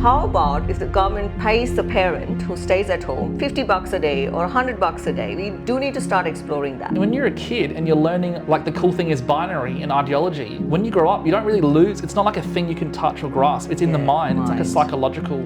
How about if the government pays the parent who stays at home 50 bucks a day or 100 bucks a day? We do need to start exploring that. When you're a kid and you're learning, like, the cool thing is binary and ideology, when you grow up, you don't really lose. It's not like a thing you can touch or grasp. It's in the mind. It's like a psychological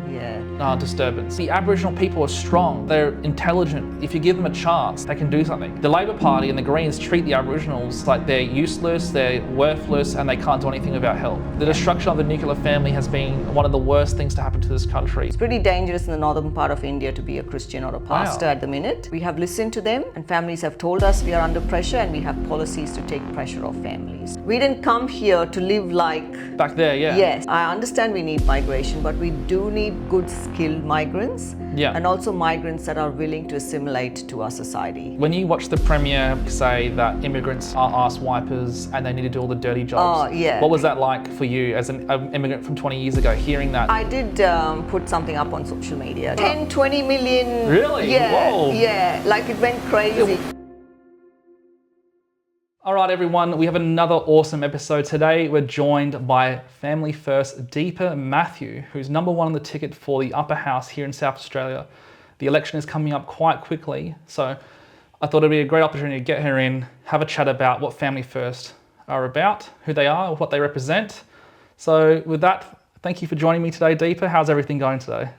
disturbance. The Aboriginal people are strong. They're intelligent. If you give them a chance, they can do something. The Labor Party and the Greens treat the Aboriginals like they're useless, they're worthless, and they can't do anything without help. The destruction of the nuclear family has been one of the worst things to happen to this country. It's pretty dangerous in the northern part of India to be a Christian or a pastor at the minute. We have listened to them, and families have told us we are under pressure, and we have policies to take pressure off families. We didn't come here to live like back there, Yes, I understand we need migration, but we do need good skilled migrants and also migrants that are willing to assimilate to our society. When you watch the Premier say that immigrants are ass wipers and they need to do all the dirty jobs, what was that like for you as an immigrant from 20 years ago, hearing that? I did put something up on social media. 10, 20 million. Really? Yeah, Whoa. yeah, like it went crazy. All right, everyone, we have another awesome episode today. We're joined by Family First Deepa Mathew, who's number one on the ticket for the upper house here in South Australia. The election is coming up quite quickly, so I thought it'd be a great opportunity to get her in, have a chat about what Family First are about, who they are, what they represent. So with that, thank you for joining me today, Deepa. How's everything going today?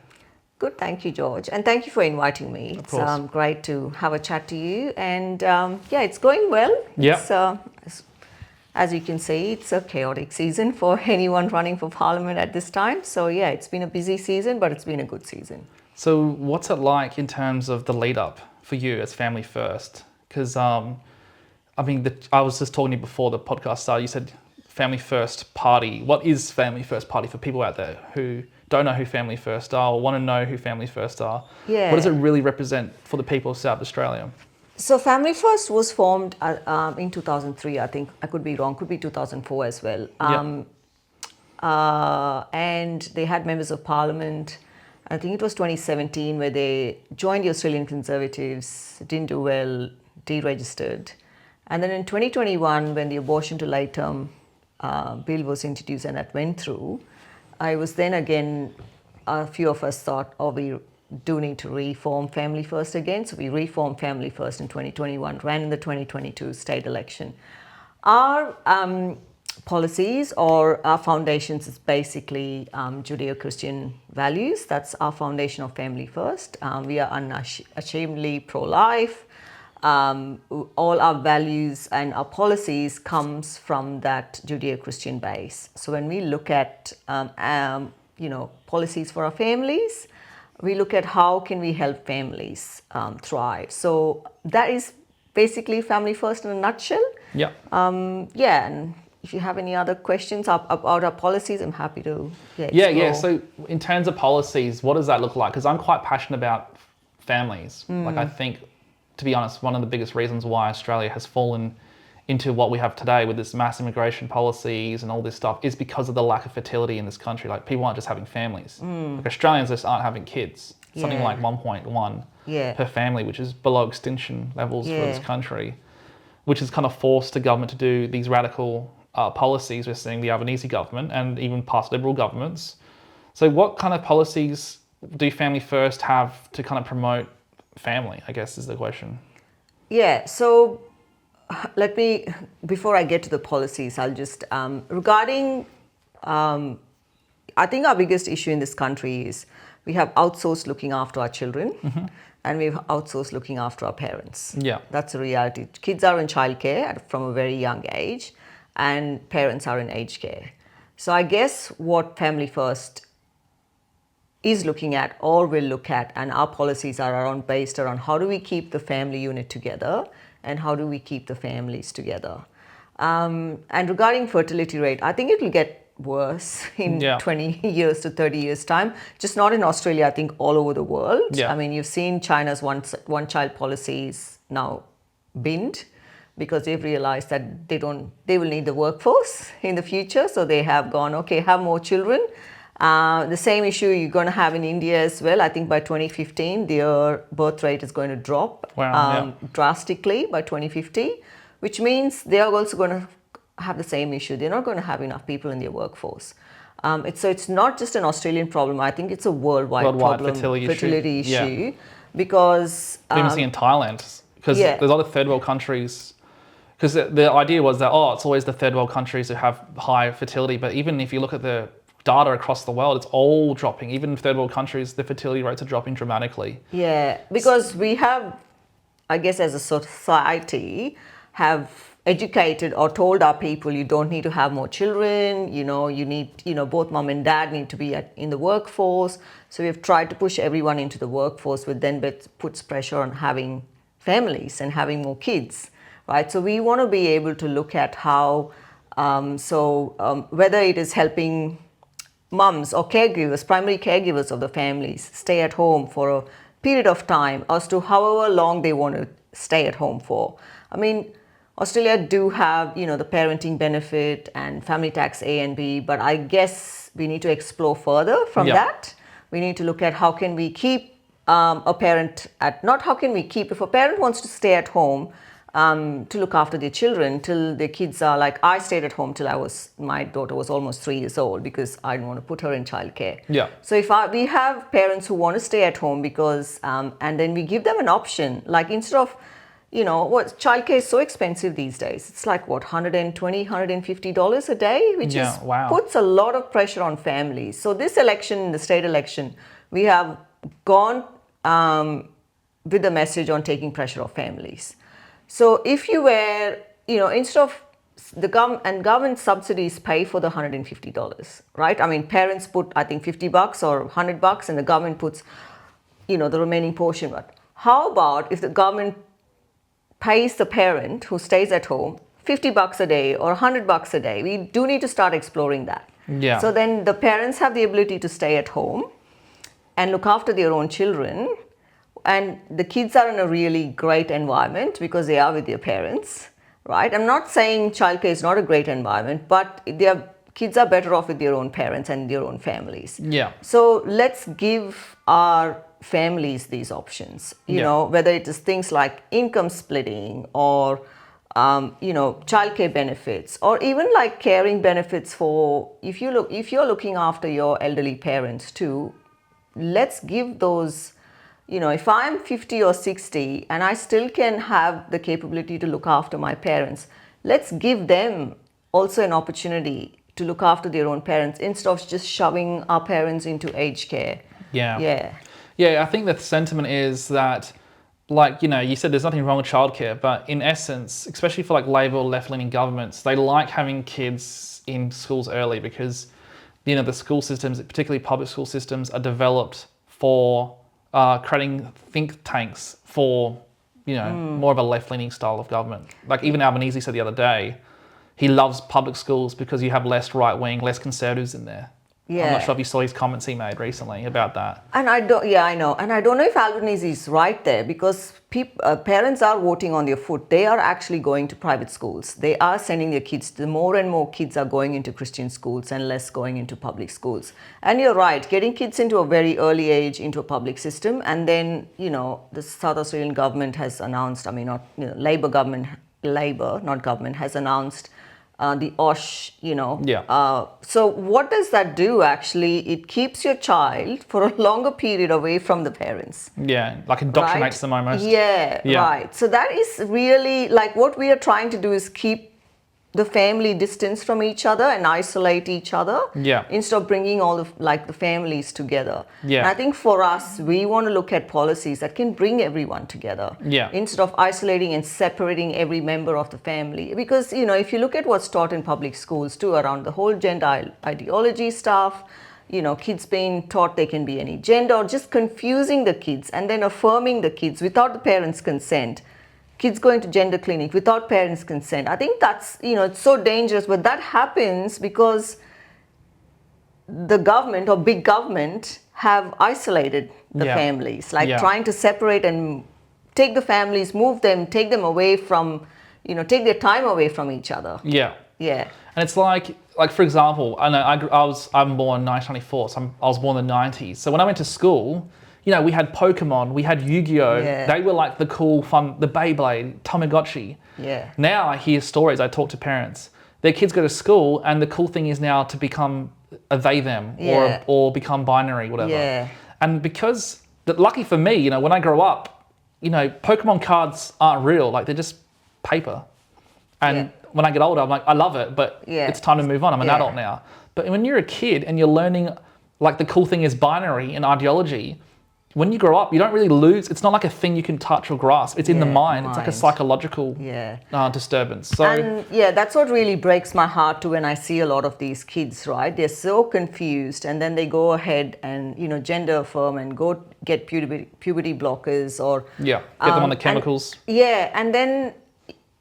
Good, thank you, George. And thank you for inviting me. Of course. It's great to have a chat to you. And it's going well. Yeah. As you can see, it's a chaotic season for anyone running for Parliament at this time. So it's been a busy season, but it's been a good season. So what's it like in terms of the lead up for you as Family First? Because, I was just talking to you before the podcast started, you said Family First Party. What is Family First Party for people out there who don't know who Family First are or want to know who Family First are? Yeah. What does it really represent for the people of South Australia? So Family First was formed in 2003, I think. I could be wrong, could be 2004 as well. And they had members of Parliament. I think it was 2017 where they joined the Australian Conservatives, didn't do well, deregistered. And then in 2021, when the abortion to late term bill was introduced and that went through, I was then again, a few of us thought, we do need to reform Family First again. So we reformed Family First in 2021, ran in the 2022 state election. Our policies or our foundations is basically Judeo-Christian values. That's our foundation of Family First. We are unashamedly pro-life. All our values and our policies comes from that Judeo-Christian base. So when we look at policies for our families, we look at how can we help families thrive. So that is basically Family First in a nutshell. Yeah. And if you have any other questions about our policies, I'm happy to explore. So in terms of policies, what does that look like? Because I'm quite passionate about families. Like, I think, to be honest, one of the biggest reasons why Australia has fallen into what we have today with this mass immigration policies and all this stuff is because of the lack of fertility in this country. Like, people aren't just having families. Like, Australians just aren't having kids. Something like 1.1 per family, which is below extinction levels for this country, which has kind of forced the government to do these radical policies. We're seeing the Albanese government and even past Liberal governments. So what kind of policies do Family First have to kind of promote family, I guess, is the question. Yeah, so before I get to the policies, I'll just, regarding, I think our biggest issue in this country is we have outsourced looking after our children and we've outsourced looking after our parents. Yeah. That's a reality. Kids are in childcare from a very young age and parents are in aged care. So I guess what Family First is looking at or will look at, and our policies are based around how do we keep the family unit together and how do we keep the families together. And regarding fertility rate, I think it will get worse in 20 years to 30 years time, just not in Australia, I think all over the world. I mean, you've seen China's one child policies now binned because they've realized that they will need the workforce in the future. So they have gone, okay, have more children. The same issue you're going to have in India as well. I think by 2015, their birth rate is going to drop drastically by 2050, which means they are also going to have the same issue. They're not going to have enough people in their workforce. It's not just an Australian problem. I think it's a worldwide problem, fertility issue, because we even see in Thailand, because yeah. there's a lot of third world countries. Because the idea was that it's always the third world countries who have high fertility, but even if you look at the data across the world, it's all dropping. Even in third world countries, the fertility rates are dropping dramatically. Yeah, because we have, I guess, as a society, have educated or told our people you don't need to have more children, you need, both mom and dad need to be in the workforce. So we've tried to push everyone into the workforce, which then puts pressure on having families and having more kids, right? So we want to be able to look at how, whether it is helping mums or caregivers, primary caregivers of the families, stay at home for a period of time as to however long they want to stay at home for. I mean, Australia do have, the parenting benefit and family tax A and B, but I guess we need to explore further from that. We need to look at how can we keep a parent if a parent wants to stay at home to look after their children till their kids are like, I stayed at home till my daughter was almost 3 years old because I didn't want to put her in childcare. Yeah. So if we have parents who want to stay at home because, and then we give them an option, like instead of, childcare is so expensive these days. It's like $120, $150 a day, which puts a lot of pressure on families. So this election, the state election, we have gone with the message on taking pressure off families. So if you were, instead of the government subsidies pay for the $150, right? I mean, parents put, I think, $50 or $100 and the government puts, the remaining portion. But how about if the government pays the parent who stays at home $50 a day or $100 a day? We do need to start exploring that. Yeah. So then the parents have the ability to stay at home and look after their own children. And the kids are in a really great environment because they are with their parents, right? I'm not saying childcare is not a great environment, but their kids are better off with their own parents and their own families. Yeah. So let's give our families these options, whether it is things like income splitting or, childcare benefits, or even like caring benefits for, if you're looking after your elderly parents too, let's give those, if I'm 50 or 60 and I still can have the capability to look after my parents, let's give them also an opportunity to look after their own parents instead of just shoving our parents into aged care. Yeah, I think the sentiment is that, you said there's nothing wrong with childcare, but in essence, especially for Labor or left-leaning governments, they like having kids in schools early because, the school systems, particularly public school systems, are developed for creating think tanks for, more of a left-leaning style of government. Like even Albanese said the other day, he loves public schools because you have less right-wing, less conservatives in there. Yeah. I'm not sure if you saw his comments he made recently about that. And I know. And I don't know if Albanese is right there because parents are voting on their foot. They are actually going to private schools. They are sending their kids. The more and more kids are going into Christian schools and less going into public schools. And you're right, getting kids into a very early age into a public system. And then, the South Australian government has announced, Labor, not government, has announced the OSH, so what does that do actually? It keeps your child for a longer period away from the parents. Yeah, indoctrinates them almost. Yeah, right. So that is really what we are trying to do is keep the family distance from each other and isolate each other. Yeah. Instead of bringing all of the families together. Yeah. And I think for us, we want to look at policies that can bring everyone together. Yeah. Instead of isolating and separating every member of the family. Because, if you look at what's taught in public schools too, around the whole gender ideology stuff, kids being taught they can be any gender, or just confusing the kids and then affirming the kids without the parents' consent. Kids going to gender clinic without parents' consent. I think that's, it's so dangerous, but that happens because the government or big government have isolated the families, trying to separate and take the families, move them, take them away from, take their time away from each other. Yeah. Yeah. And it's like for example, I know I'm born in 1994, so I was born in the 90s. So when I went to school, we had Pokemon, we had Yu-Gi-Oh! Yeah. They were the cool, fun, the Beyblade, Tamagotchi. Yeah. Now I hear stories, I talk to parents. Their kids go to school and the cool thing is now to become a they them Yeah. or become binary, whatever. Yeah. And because lucky for me, when I grow up, Pokemon cards aren't real. Like, they're just paper. And Yeah. when I get older, I'm like, I love it, but Yeah. it's time to move on. I'm an Yeah. adult now. But when you're a kid and you're learning, like, the cool thing is binary and ideology, when you grow up, you don't really lose. It's not like a thing you can touch or grasp. It's in the mind. It's like a psychological disturbance. So, and that's what really breaks my heart too when I see a lot of these kids, right? They're so confused, and then they go ahead and, gender affirm and go get puberty blockers or... get them on the chemicals. And then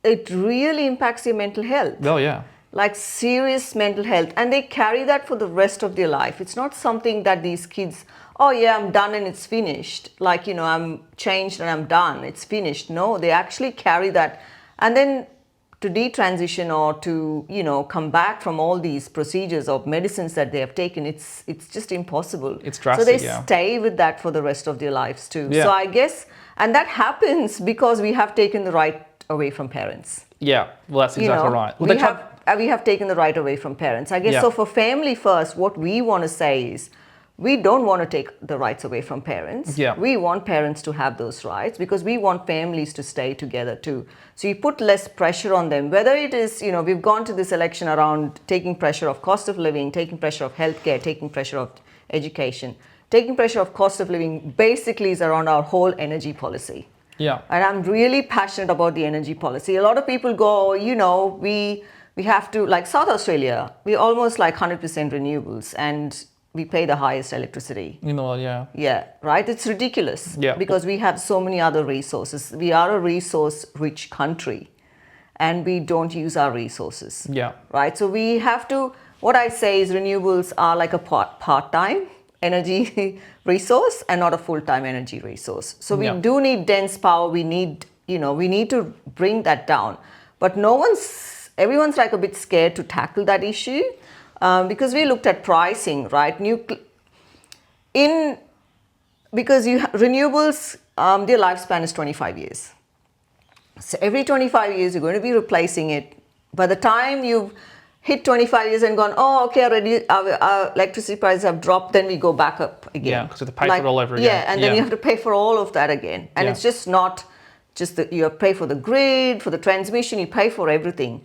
it really impacts their mental health. Oh, yeah. Like serious mental health. And they carry that for the rest of their life. It's not something that these kids... oh yeah, I'm done and it's finished. Like, I'm changed and I'm done. It's finished. No, they actually carry that. And then to detransition or to, come back from all these procedures of medicines that they have taken, it's just impossible. It's drastic, so they stay with that for the rest of their lives too. Yeah. So I guess, and that happens because we have taken the right away from parents. Yeah, well, that's exactly right. Well, we have taken the right away from parents. I guess so for Family First, what we want to say is, we don't want to take the rights away from parents. Yeah. We want parents to have those rights because we want families to stay together too. So you put less pressure on them. Whether it is, we've gone to this election around taking pressure of cost of living, taking pressure of healthcare, taking pressure of education. Taking pressure of cost of living basically is around our whole energy policy. Yeah. And I'm really passionate about the energy policy. A lot of people go, we have to, like South Australia, we're almost like 100% renewables and we pay the highest electricity. Yeah. Yeah, right? It's ridiculous. Yeah. Because we have so many other resources. We are a resource-rich country and we don't use our resources. Yeah. Right? So we have to, what I say is renewables are like a part-time energy resource and not a full-time energy resource. So we do need dense power. We need, we need to bring that down. But everyone's like a bit scared to tackle that issue. Because we looked at pricing, right? Because renewables, their lifespan is 25 years. So every 25 years, you're going to be replacing it. By the time you've hit 25 years and gone, oh, okay, already our electricity prices have dropped, then we go back up again. Yeah, because you have to pay for it all over again. Yeah, and then you have to pay for all of that again. And it's just not just that you pay for the grid, for the transmission, you pay for everything.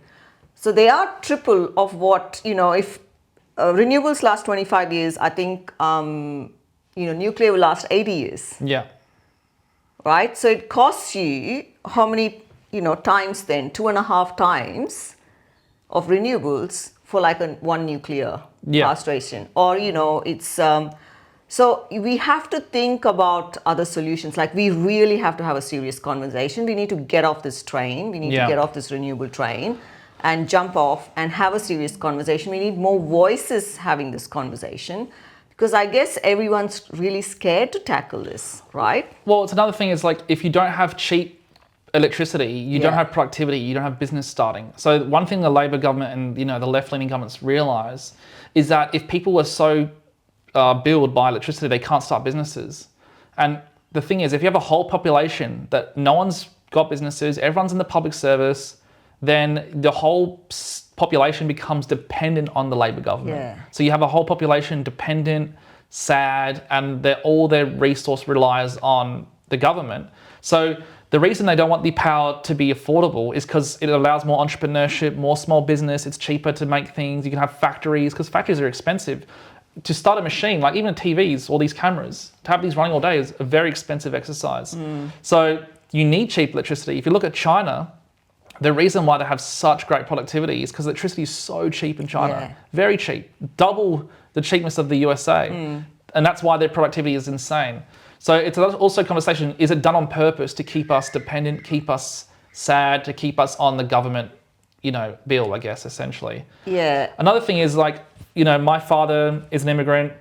So they are triple of what, if renewables last 25 years, I think, nuclear will last 80 years. Yeah. Right? So it costs you how many, times then? 2.5 times of renewables for like one nuclear power station. Or, it's... so we have to think about other solutions. Like we really have to have a serious conversation. We need to get off this train. We need to get off this renewable train and jump off and have a serious conversation. We need more voices having this conversation because I guess everyone's really scared to tackle this, right? Well, it's another thing is like if you don't have cheap electricity, you don't have productivity, you don't have business starting. So one thing the Labor government and the left-leaning governments realise is that if people were so billed by electricity, they can't start businesses. And the thing is, if you have a whole population that no one's got businesses, everyone's in the public service, then the whole population becomes dependent on the Labor government. Yeah. So you have a whole population dependent, sad, and all their resource relies on the government. So the reason they don't want the power to be affordable is because it allows more entrepreneurship, more small business, it's cheaper to make things, you can have factories, because factories are expensive. To start a machine, like even TVs, all these cameras, to have these running all day is a very expensive exercise. So you need cheap electricity. If you look at China, the reason why they have such great productivity is because electricity is so cheap in China. Yeah. Very cheap. Double the cheapness of the USA. And that's why their productivity is insane. So it's also a conversation, is it done on purpose to keep us dependent, keep us sad, to keep us on the government, bill, I guess, essentially. Yeah. Another thing is like, my father is an immigrant.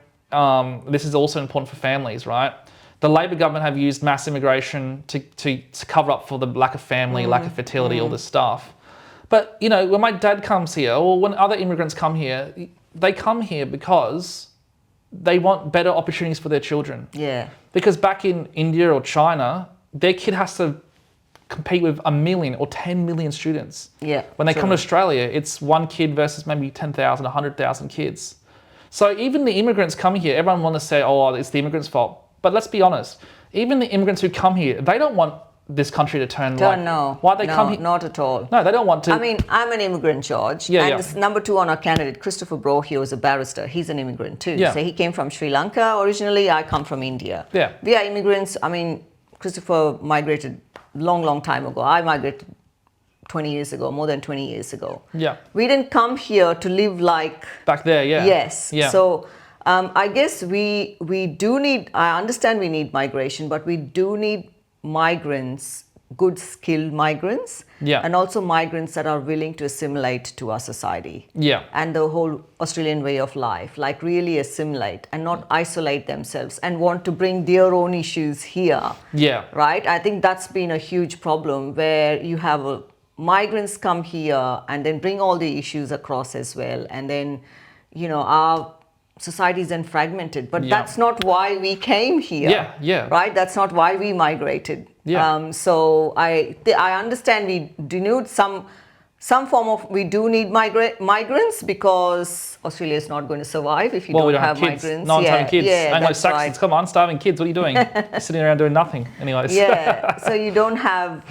This is also important for families, right? The Labor government have used mass immigration to cover up for the lack of family, lack of fertility, all this stuff. But, when my dad comes here or when other immigrants come here, they come here because they want better opportunities for their children. Yeah. Because back in India or China, their kid has to compete with 1 million or 10 million students. Yeah. When they come to Australia, it's one kid versus maybe 10,000, 100,000 kids. So even the immigrants coming here, everyone want to say, oh, it's the immigrants' fault. But let's be honest, even the immigrants who come here, they don't want this country to turn like... No, why they come here? not at all. No, they don't want to... I mean, I'm an immigrant, George. Yeah, and yeah. this number 2 on our candidate, Christopher Brohio, is a barrister. He's an immigrant too. Yeah. So he came from Sri Lanka originally. I come from India. Yeah. We are immigrants. I mean, Christopher migrated long time ago. I migrated 20 years ago, more than 20 years ago. Yeah. We didn't come here to live like... Back there, yeah. Yes. Yeah. So I guess we do need... I understand we need migration, but we do need migrants, good skilled migrants, Yeah. and also migrants that are willing to assimilate to our society. Yeah. And the whole Australian way of life, like really assimilate and not isolate themselves and want to bring their own issues here. Yeah. Right? I think that's been a huge problem where you have migrants come here and then bring all the issues across as well. And then, our society is then fragmented. But Yeah. that's not why we came here. Yeah, yeah. Right? That's not why we migrated. Yeah. So I understand we do need some form of, we do need migrants because Australia is not going to survive if you Well, we don't don't have kids. migrants. No one's having kids. Yeah, Anglo-Saxons, that's right. come on, starving kids. What are you doing? You're sitting around doing nothing. Anyways. Yeah, so you don't have,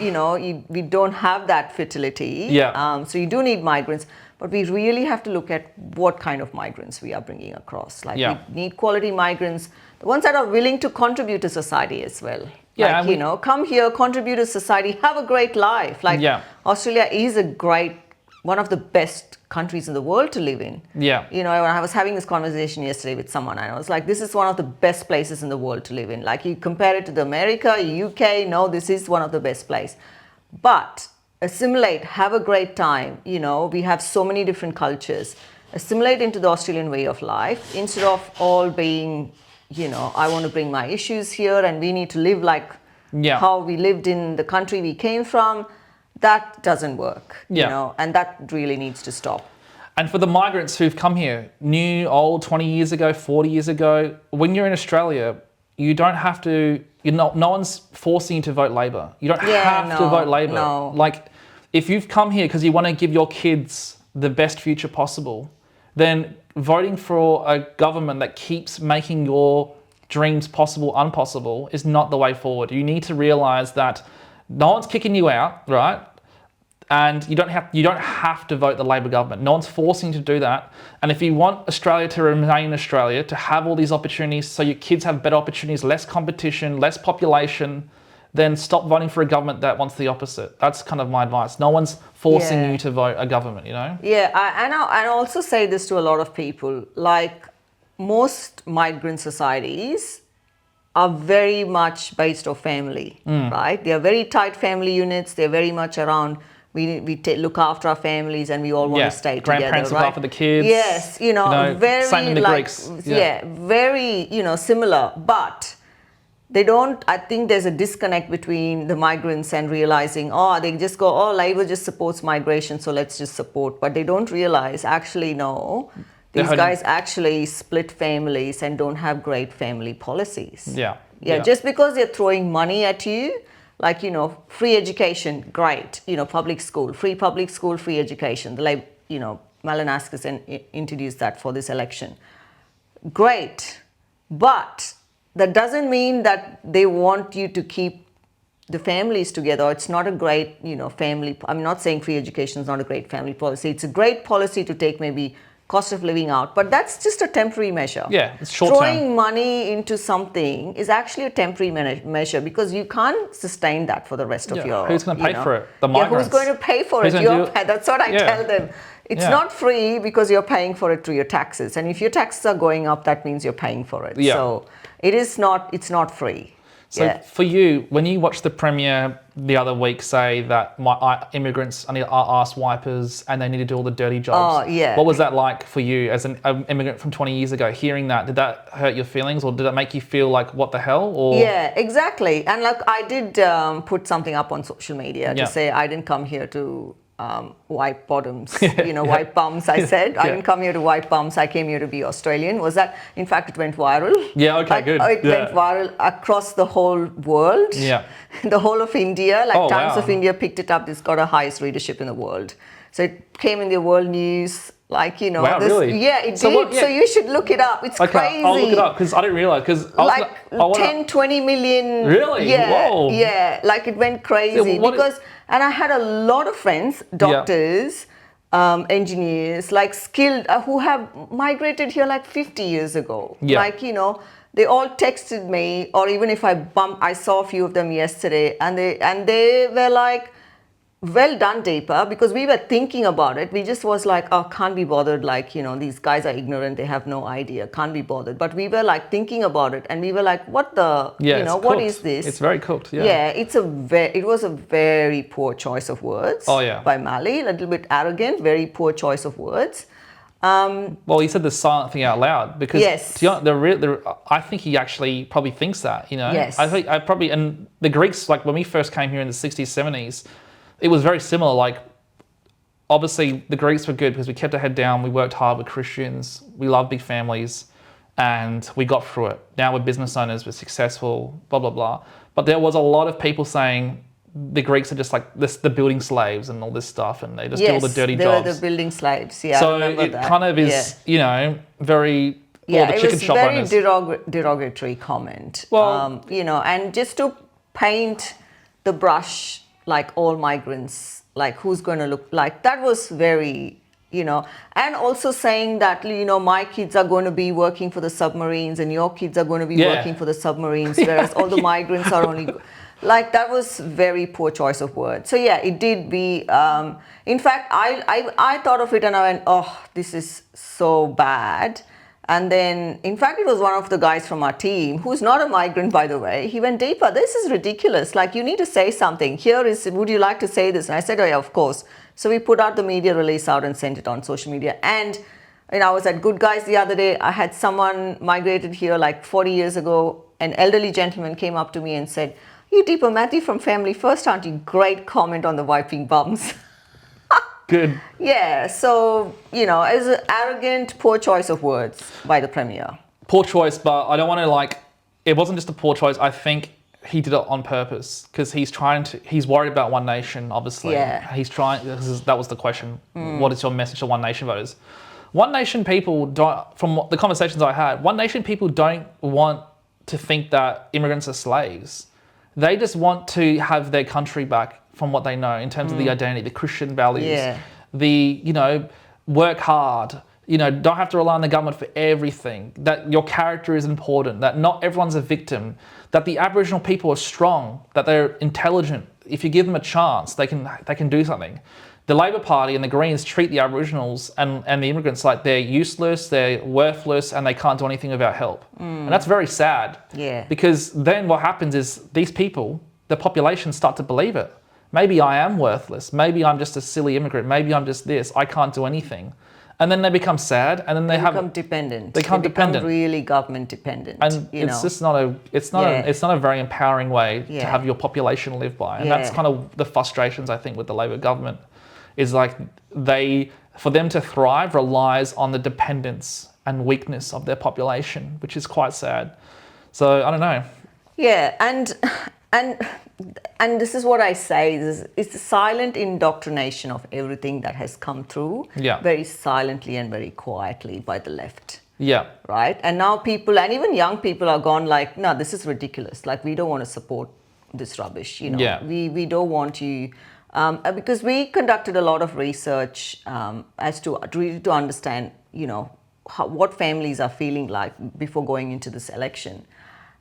we don't have that fertility. Yeah. So you do need migrants, but we really have to look at what kind of migrants we are bringing across. Like Yeah. we need quality migrants, the ones that are willing to contribute to society as well. Yeah, Like, come here, contribute to society, have a great life. Like Yeah. Australia is one of the best countries in the world to live in. Yeah. When I was having this conversation yesterday with someone, and I was like, this is one of the best places in the world to live in. Like you compare it to the America, UK, no, this is one of the best places. But assimilate, have a great time. We have so many different cultures. Assimilate into the Australian way of life instead of all being, I want to bring my issues here and we need to live like Yeah. how we lived in the country we came from. That doesn't work, Yeah. and that really needs to stop. And for the migrants who've come here, new, old, 20 years ago, 40 years ago, when you're in Australia, you don't have to, no one's forcing you to vote Labor. You don't have to vote Labor. No. Like, if you've come here because you want to give your kids the best future possible, then voting for a government that keeps making your dreams possible impossible is not the way forward. You need to realise that no one's kicking you out, right? And you don't have to vote the Labor government. No one's forcing you to do that. And if you want Australia to remain Australia, to have all these opportunities so your kids have better opportunities, less competition, less population, then stop voting for a government that wants the opposite. That's kind of my advice. No one's forcing you to vote a government, Yeah, and I also say this to a lot of people, like most migrant societies are very much based on family, right? They are very tight family units. They're very much around, we look after our families and we all want to stay together, grandparents right? look after the kids. Yes, very same in the like, Greeks. Very, similar, but they don't, I think there's a disconnect between the migrants and realizing, they just go, Labor just supports migration, so let's just support. But they don't realize, actually, no, these guys actually split families and don't have great family policies. Yeah. Just because they're throwing money at you, like, free education, great, public school, free education. The Malinaskas introduced that for this election. Great, but that doesn't mean that they want you to keep the families together. It's not a great, family. I'm not saying free education is not a great family policy. It's a great policy to take maybe cost of living out, but that's just a temporary measure. Yeah, it's short term. Throwing money into something is actually a temporary measure because you can't sustain that for the rest of your... Who's going to pay for it? The migrants. Who's going to pay for it? That's what I tell them. It's not free because you're paying for it through your taxes. And if your taxes are going up, that means you're paying for it. Yeah. So it's not free. So for you, when you watched the Premier the other week say that immigrants are ass wipers and they need to do all the dirty jobs, what was that like for you as an immigrant from 20 years ago, hearing that? Did that hurt your feelings or did that make you feel like, what the hell? Or... Yeah, exactly. And like I did put something up on social media to say I didn't come here to wipe bottoms, wipe bums, I said. I didn't come here to wipe bums, I came here to be Australian. In fact, it went viral. Yeah, okay, good. It went viral across the whole world. Yeah. The whole of India, Times of India picked it up. It's got a highest readership in the world. So it came in the world news, Like, you know, Wow, really? Yeah, it So did. what- yeah. So you should look it up. It's Okay, crazy. I'll look it up because I didn't realize. Because Like 10, 20 million. Really? Yeah, Whoa. yeah. Like it went crazy what because, and I had a lot of friends, doctors, engineers, like skilled, who have migrated here like 50 years ago. Yeah. Like, you know, they all texted me, or even if I saw a few of them yesterday, and they were like, well done, Deepa, because we were thinking about it. We just was like, oh, can't be bothered. Like, you know, these guys are ignorant. They have no idea. Can't be bothered. But we were like thinking about it, and we were like, what the, Yeah, you know, it's what cooked. is this? It's very cooked. Yeah. Yeah, it was a very poor choice of words. Oh, yeah. By Mali, a little bit arrogant, very poor choice of words. Well, he said the silent thing out loud because Yes. to be honest, I think he actually probably thinks that. You know. Yes. I think and the Greeks, like when we first came here in the 60s, 70s. It was very similar. Like, obviously, the Greeks were good because we kept our head down. We worked hard. We're Christians. We love big families, and we got through it. Now we're business owners. We're successful. Blah blah blah. But there was a lot of people saying the Greeks are just like the building slaves and all this stuff, and they just do all the dirty they jobs. were the building slaves. Yeah, So I remember it that. kind of is, you know, very. Yeah, the it chicken was shop very owners. derogatory comment. Well- you know, and just to paint the brush like all migrants, like who's going to look like, that was very, you know, and also saying that, you know, my kids are going to be working for the submarines and your kids are going to be working for the submarines, whereas all the migrants are only, like that was very poor choice of words. So yeah, it did be, in fact, I thought of it and I went, oh, this is so bad. And then, in fact, it was one of the guys from our team, who's not a migrant, by the way. He went, Deepa, this is ridiculous. Like, you need to say something. Would you like to say this? And I said, oh, yeah, of course. So we put out the media release out and sent it on social media. And, you know, I was at Good Guys the other day. I had someone migrated here like 40 years ago. An elderly gentleman came up to me and said, you Deepa Mathew from Family First, aren't you? Great comment on the wiping bums. Good. Yeah, so, you know, it was an arrogant, poor choice of words by the Premier. Poor choice, but I don't want to like. It wasn't just a poor choice. I think he did it on purpose because he's worried about One Nation, obviously. Yeah. He's trying. That was the question. What is your message to One Nation voters? One Nation people don't. From the conversations I had, One Nation people don't want to think that immigrants are slaves. They just want to have their country back from what they know in terms of the identity, the Christian values, the, you know, work hard, you know, don't have to rely on the government for everything, that your character is important, that not everyone's a victim, that the Aboriginal people are strong, that they're intelligent. If you give them a chance, they can do something. The Labor Party and the Greens treat the Aboriginals and the immigrants like they're useless, they're worthless, and they can't do anything without help. And that's very sad. Yeah. Because then what happens is these people, the population, start to believe it. Maybe I am worthless. Maybe I'm just a silly immigrant. Maybe I'm just this. I can't do anything. And then they become sad, and then they become dependent. They become dependent. Really government dependent. And it's just not a very empowering way to have your population live by. And that's kind of the frustrations I think with the Labor government, is like for them to thrive relies on the dependence and weakness of their population, which is quite sad. So I don't know. Yeah, and this is what I say, it's the silent indoctrination of everything that has come through, very silently and very quietly by the left. Yeah. Right? And now people, and even young people, are gone like, no, this is ridiculous. Like, we don't want to support this rubbish, you know. Yeah. We don't want you, because we conducted a lot of research as to really to understand, you know, what families are feeling like before going into this election.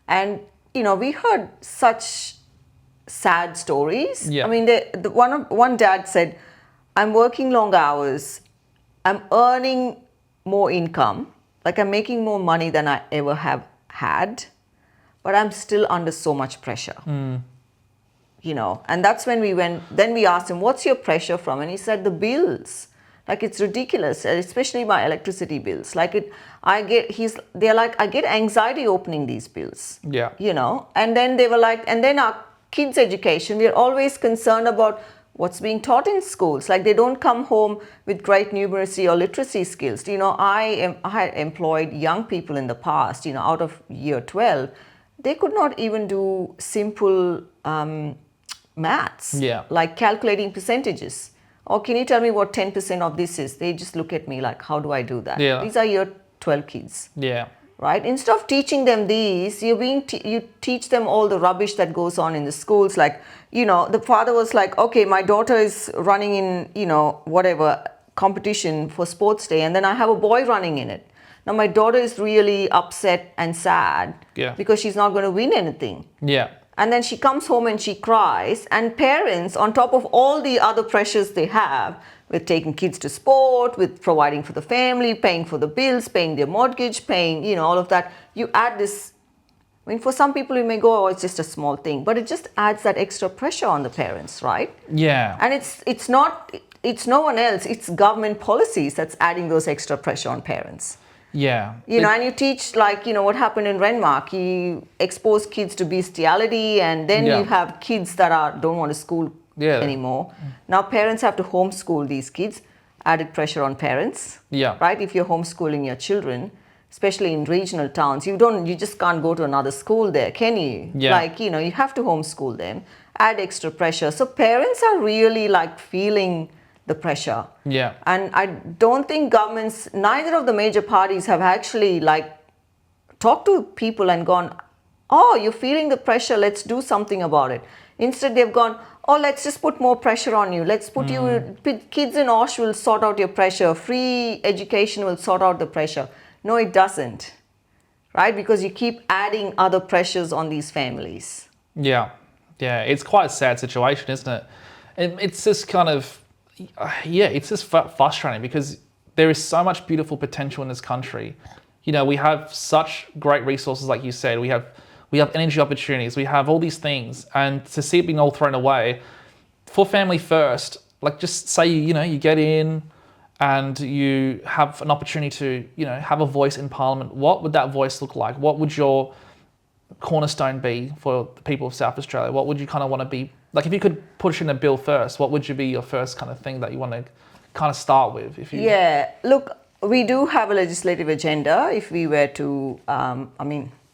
And, you know, we heard such sad stories. Yeah. I mean, one dad said, I'm working long hours, I'm earning more income, like I'm making more money than I ever have had, but I'm still under so much pressure. You know, and that's when then we asked him, what's your pressure from? And he said, the bills. Like, it's ridiculous, especially my electricity bills. Like, they're like, I get anxiety opening these bills. Yeah. You know, and then they were like, and then our kids' education, we're always concerned about what's being taught in schools. Like, they don't come home with great numeracy or literacy skills. You know, I had employed young people in the past, you know, out of year 12, they could not even do simple maths, like calculating percentages Or can you tell me what 10% of this is? They just look at me like, how do I do that? Yeah. These are year 12 kids. Yeah. Right? Instead of teaching them these, you teach them all the rubbish that goes on in the schools. Like, the father was like, okay, my daughter is running in, whatever competition for sports day, and then I have a boy running in it. Now my daughter is really upset and sad because she's not going to win anything. Yeah. And then she comes home and she cries, and parents, on top of all the other pressures they have with taking kids to sport, with providing for the family, paying for the bills, paying their mortgage, paying, all of that, you add this. I mean, for some people, you may go, oh, it's just a small thing, but it just adds that extra pressure on the parents, right? Yeah. And it's no one else, it's government policies that's adding those extra pressure on parents. Yeah. And you teach, like, what happened in Renmark. You expose kids to bestiality, and then you have kids that don't want to school anymore. Now parents have to homeschool these kids, added pressure on parents. Yeah. Right? If you're homeschooling your children, especially in regional towns, you just can't go to another school there, can you? Yeah. Like, you have to homeschool them, add extra pressure. So parents are really like feeling the pressure. Yeah. And I don't think governments, neither of the major parties have actually like talked to people and gone, oh, you're feeling the pressure, let's do something about it. Instead, they've gone, oh, let's just put more pressure on you. Let's put kids in OSH will sort out your pressure. Free education will sort out the pressure. No, it doesn't. Right? Because you keep adding other pressures on these families. Yeah. Yeah. It's quite a sad situation, isn't it? And it's just kind of, it's just frustrating because there is so much beautiful potential in this country. We have such great resources, like you said. We have energy opportunities. We have all these things, and to see it being all thrown away for family first. Like, just say you get in, and you have an opportunity to have a voice in Parliament. What would that voice look like? What would your cornerstone be for the people of South Australia? What would you kind of want to be? Like, if you could push in a bill first, what would be your first kind of thing that you want to kind of start with? Yeah, look, we do have a legislative agenda if we were to,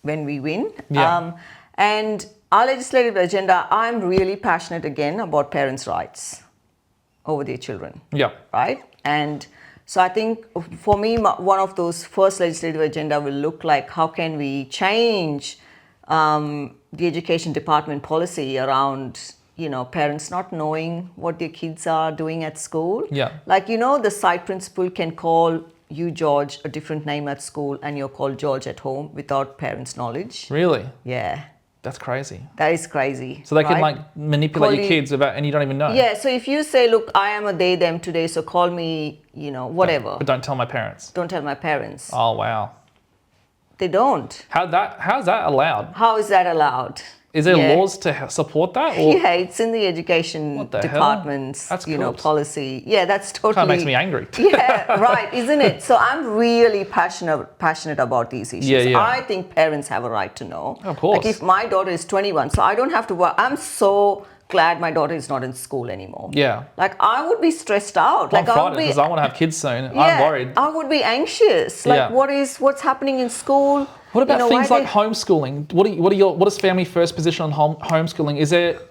when we win. Yeah. And our legislative agenda, I'm really passionate again about parents' rights over their children. Yeah. Right? And so I think for me, one of those first legislative agenda will look like how can we change the education department policy around parents not knowing what their kids are doing at school. Yeah. Like, the site principal can call you, George, a different name at school, and you're called George at home without parents' knowledge. Really? Yeah. That's crazy. That is crazy. So they can like manipulate your kids and you don't even know. Yeah. So if you say, look, I am a they, them today, so call me, whatever. But don't tell my parents. Don't tell my parents. Oh, wow. They don't. How's that allowed? How is that allowed? Is there laws to support that? Or? Yeah, it's in the education department's policy. Yeah, that's totally. Kind of makes me angry. Yeah, right, isn't it? So I'm really passionate about these issues. Yeah. I think parents have a right to know. Of course. Like, if my daughter is 21, so I don't have to work. I'm so glad my daughter is not in school anymore. Yeah. Like, I would be stressed out. I'm frightened because I want to have kids soon. Yeah, I'm worried. I would be anxious. Like, what's happening in school? What about things like homeschooling? What is Family First position on homeschooling?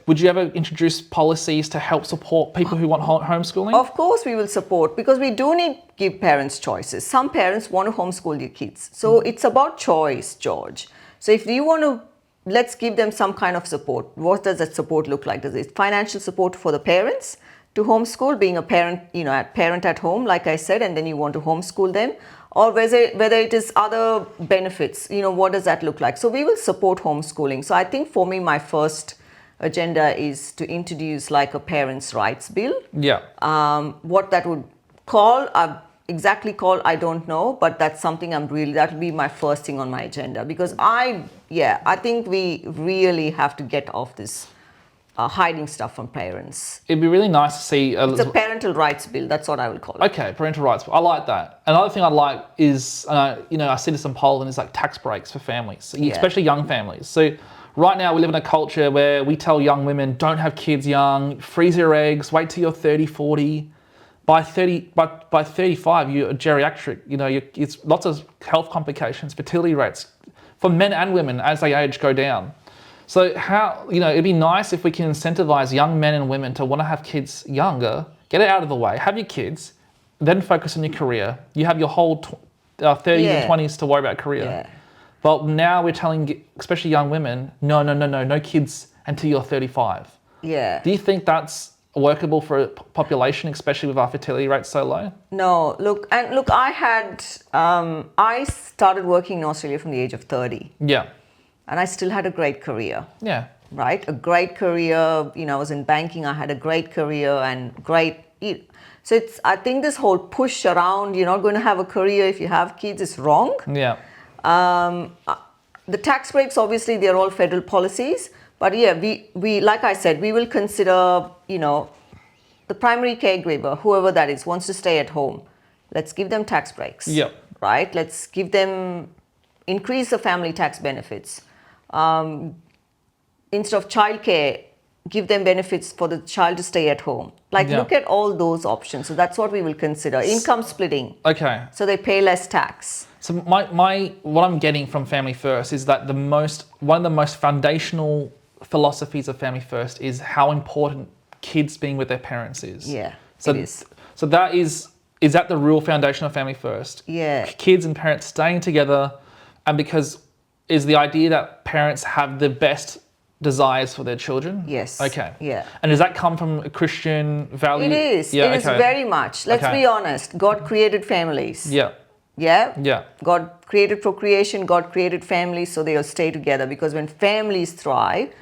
Would you ever introduce policies to help support people who want homeschooling? Of course we will support, because we do need to give parents choices. Some parents want to homeschool their kids. So it's about choice, George. So if you want to, let's give them some kind of support. What does that support look like? Does it financial support for the parents to homeschool, being a parent, parent at home, like I said, and then you want to homeschool them? Or whether it is other benefits, what does that look like? So we will support homeschooling. So I think for me, my first agenda is to introduce like a Parents' Rights Bill. Yeah. What that would exactly call, I don't know, but that's something that'll be my first thing on my agenda, because I think we really have to get off this hiding stuff from parents. It'd be really nice to see... It's a Parental Rights Bill, that's what I will call it. Okay, Parental Rights Bill. I like that. Another thing I'd like is, I see this in Poland, is like tax breaks for families, especially young families. So right now we live in a culture where we tell young women, don't have kids young, freeze your eggs, wait till you're 30, 40. By 35, you're geriatric. It's lots of health complications, fertility rates for men and women as they age go down. So it'd be nice if we can incentivize young men and women to want to have kids younger, get it out of the way, have your kids, then focus on your career. You have your whole 30s Yeah. and 20s to worry about career. Yeah. But now we're telling, especially young women, no kids until you're 35. Yeah. Do you think that's workable for a population, especially with our fertility rates so low? No, look, I started working in Australia from the age of 30, Yeah. and I still had a great career, Yeah. right? A great career. I was in banking. I had a great career and so I think this whole push around, you're not going to have a career if you have kids is wrong. Yeah. The tax breaks, obviously, they're all federal policies. But yeah, we like I said, we will consider, the primary caregiver, whoever that is, wants to stay at home. Let's give them tax breaks. Yep. Right? Let's increase the family tax benefits. Instead of childcare, give them benefits for the child to stay at home. Look at all those options. So that's what we will consider. Income splitting. Okay. So they pay less tax. So what I'm getting from Family First is that one of the most foundational philosophies of Family First is how important kids being with their parents is. Yeah, so, it is. So that is that the real foundation of Family First? Yeah. Kids and parents staying together, and because is the idea that parents have the best desires for their children? Yes. Okay. Yeah. And does that come from a Christian value? It is. Yeah, it is very much. Let's be honest. God created families. Yeah. Yeah? Yeah. God created procreation, God created families, so they'll stay together. Because when families thrive,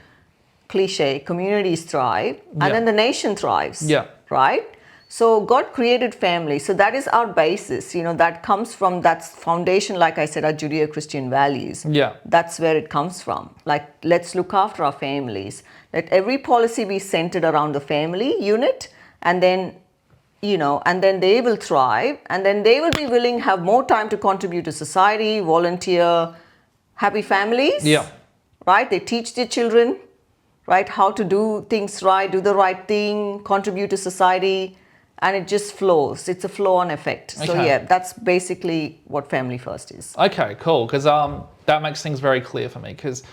cliche, communities thrive, and then the nation thrives. Yeah. Right? So God created families. So that is our basis. That comes from, that's foundation, like I said, our Judeo-Christian values. Yeah. That's where it comes from. Let's look after our families. Let every policy be centered around the family unit, and then and then they will thrive, and then they will be willing to have more time to contribute to society, volunteer, happy families. Yeah. Right? They teach their children, right, how to do things right, do the right thing, contribute to society, and it just flows. It's a flow-on effect. So Okay. yeah, that's basically what Family First is. Okay, cool. Because that makes things very clear for me. Because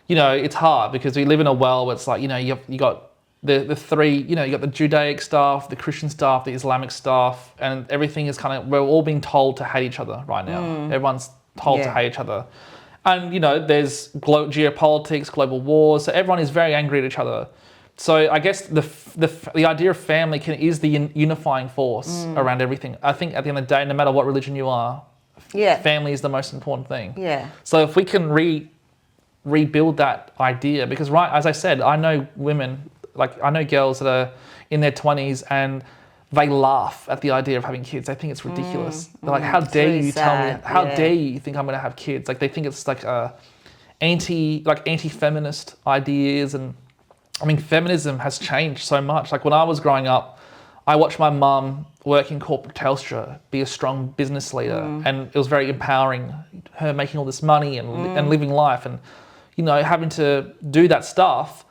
it's hard because we live in a world where it's like you got the three, you got the Judaic stuff, the Christian stuff, the Islamic stuff, and everything is we're all being told to hate each other right now. Everyone's told to hate each other. And, there's geopolitics, global wars, so everyone is very angry at each other. So I guess the idea of family is the unifying force around everything. I think at the end of the day, no matter what religion you are, family is the most important thing. Yeah. So if we can rebuild that idea, because as I said, I know women, I know girls that are in their 20s and they laugh at the idea of having kids. They think it's ridiculous. They're like, how dare really you tell me, sad. how dare you think I'm going to have kids? They think it's anti-feminist ideas. And I mean, feminism has changed so much. When I was growing up, I watched my mum work in corporate Telstra, be a strong business leader. And it was very empowering, her making all this money and living life and, having to do that stuff.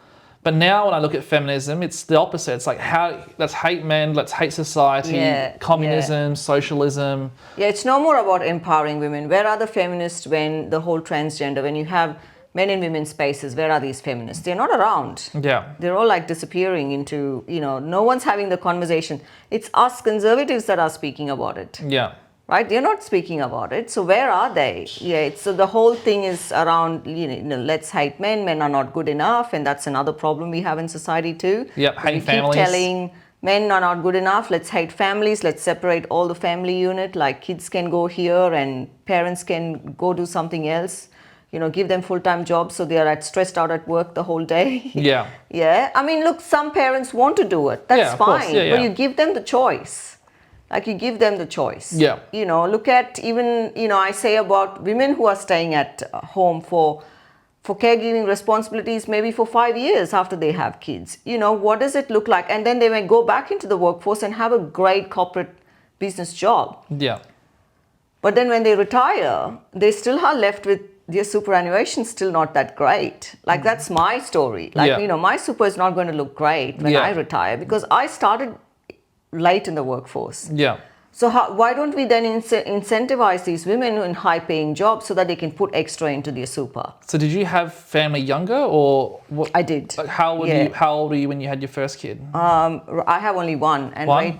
But now when I look at feminism, it's the opposite. It's let's hate men, let's hate society, communism, socialism. Yeah, it's no more about empowering women. Where are the feminists when the whole transgender, when you have men in women's spaces, where are these feminists? They're not around. Yeah. They're all disappearing into, no one's having the conversation. It's us conservatives that are speaking about it. Yeah. Right? They're not speaking about it. So where are they? Yeah. So the whole thing is around, let's hate men. Men are not good enough. And that's another problem we have in society too. Yep. Hating families. Keep telling men are not good enough. Let's hate families. Let's separate all the family unit. Kids can go here and parents can go do something else. Give them full-time jobs so they are stressed out at work the whole day. Yeah. Yeah. I mean, look, some parents want to do it. That's fine. Yeah, but you give them the choice. You give them the choice. Yeah. Look at even, I say about women who are staying at home for caregiving responsibilities maybe for 5 years after they have kids. What does it look like? And then they may go back into the workforce and have a great corporate business job. Yeah. But then when they retire, they still are left with their superannuation still not that great. That's my story. My super is not going to look great when I retire because I started late in the workforce. Yeah. So why don't we then incentivize these women in high-paying jobs so that they can put extra into their super? So did you have family younger, or what? I did. Like how old were you when you had your first kid? I have only one, and One?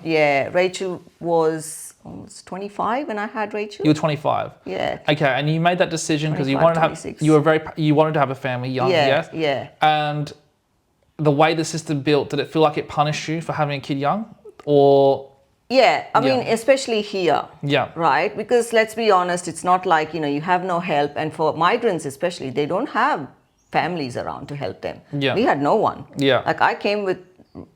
Rachel was almost 25 when I had Rachel. You were 25. Yeah. Okay, and you made that decision because you 25, wanted to have 26. you wanted to have a family young, yes? Yeah. And the way the system built, did it feel like it punished you for having a kid young, or? Yeah, I mean, especially here. Yeah. Right? Because let's be honest, it's not like, you have no help. And for migrants especially, they don't have families around to help them. Yeah. We had no one. Yeah. Like I came with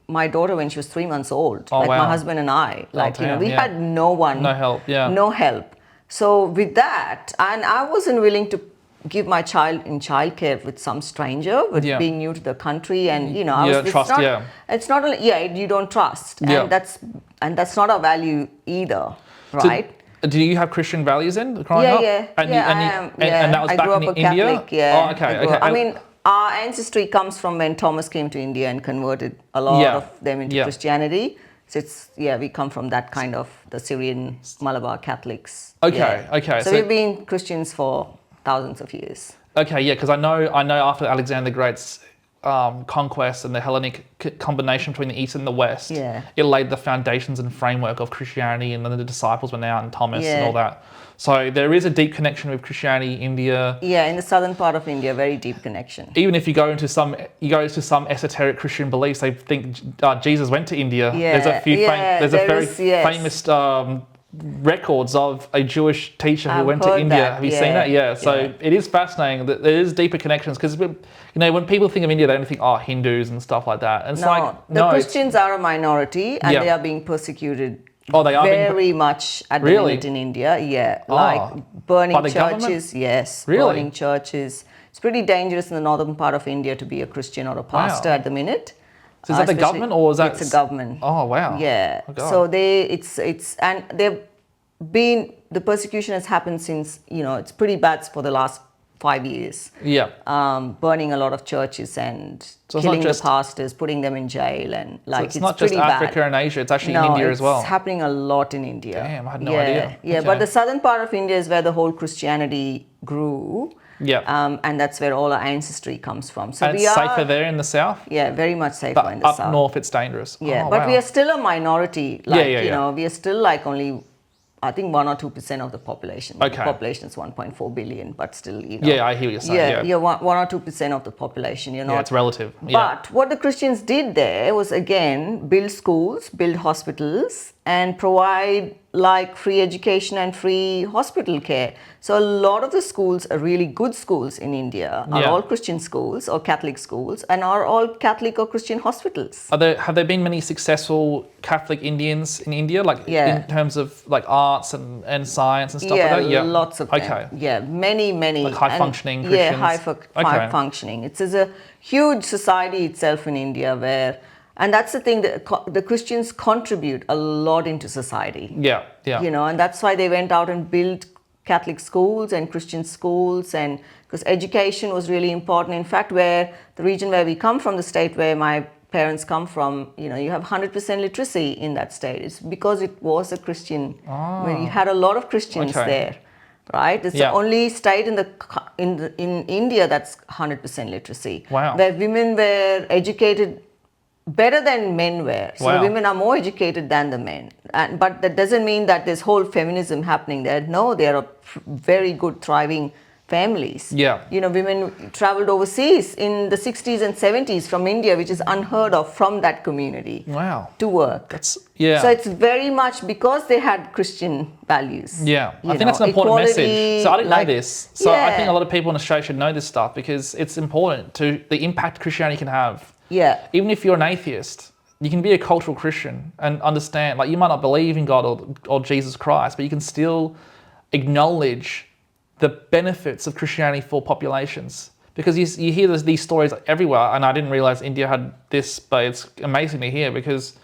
my daughter when she was 3 months old. Oh, like wow. my husband and I. Like, damn, we had no one. No help, yeah. No help. So with that, and I wasn't willing to give my child in childcare with some stranger, with being new to the country, and you don't trust, it's not only you don't trust, and that's not a value either, right? So, do you have Christian values in growing up? I am. And that was I back grew up in a India? Catholic, yeah. Oh, okay. I mean, our ancestry comes from when Thomas came to India and converted a lot of them into Christianity. So we come from that kind of the Syrian Malabar Catholics. Okay. So we've been Christians for thousands of years. Okay, yeah, because I know after Alexander the Great's conquest and the Hellenic combination between the East and the West, it laid the foundations and framework of Christianity, and then the disciples went out and Thomas and all that. So there is a deep connection with Christianity, India. Yeah, in the southern part of India, very deep connection. Even if you go to some esoteric Christian beliefs, they think Jesus went to India. Yeah, there's a very famous records of a Jewish teacher who went to India. Have you seen that? Yeah. So it is fascinating that there is deeper connections, because when people think of India, they only think Hindus and stuff like that. And it's Christians are a minority, and they are being persecuted. Oh, they are very much at the minute in India. Yeah, like burning churches. Government? Yes, burning churches. It's pretty dangerous in the northern part of India to be a Christian or a pastor at the minute. So is that the government, or is that? It's a government. Oh wow. Yeah. So the persecution has happened since, it's pretty bad for the last 5 years. Yeah. Burning a lot of churches and killing the pastors, putting them in jail, and it's not just Africa and Asia, it's actually in India as well. It's happening a lot in India. Damn, I had no idea. Yeah, but the southern part of India is where the whole Christianity grew. Yeah. And that's where all our ancestry comes from. So and it's safer there in the south? Yeah, very much safer in the south. Up north it's dangerous. Yeah, but we are still a minority. We are still like only, I think 1 or 2% of the population. Okay. The population is 1.4 billion, but still, Yeah, I hear what you're saying. Yeah, you're 1 or 2% of the population. You're not. Yeah, it's relative. But what the Christians did there was, again, build schools, build hospitals, and provide like free education and free hospital care. So a lot of the schools are really good schools in India, are all Christian schools or Catholic schools, and are all Catholic or Christian hospitals. Have there been many successful Catholic Indians in India, in terms of like arts and science and stuff like that? Yeah, lots of them. Okay. Yeah, many. Like high functioning Christians. Yeah, high functioning. It's a huge society itself in India where. And that's the thing, the Christians contribute a lot into society. Yeah. And that's why they went out and built Catholic schools and Christian schools, and because education was really important. In fact, the region where we come from, the state where my parents come from, you have 100% literacy in that state. It's because it was a Christian, where you had a lot of Christians there. Right, it's the only state in India that's 100% literacy. Wow. Where women were educated better than men were. So women are more educated than the men. But that doesn't mean that there's whole feminism happening there. No, there are very good, thriving families. Yeah. Women traveled overseas in the 60s and 70s from India, which is unheard of from that community. Wow. To work. So it's very much because they had Christian values. Yeah. I think that's an important message. So I didn't know this. So I think a lot of people in Australia should know this stuff, because it's important to the impact Christianity can have. Yeah. Even if you're an atheist, you can be a cultural Christian and understand, you might not believe in God or Jesus Christ, but you can still acknowledge the benefits of Christianity for populations. Because you hear these stories everywhere, and I didn't realize India had this, but it's amazing to hear, because,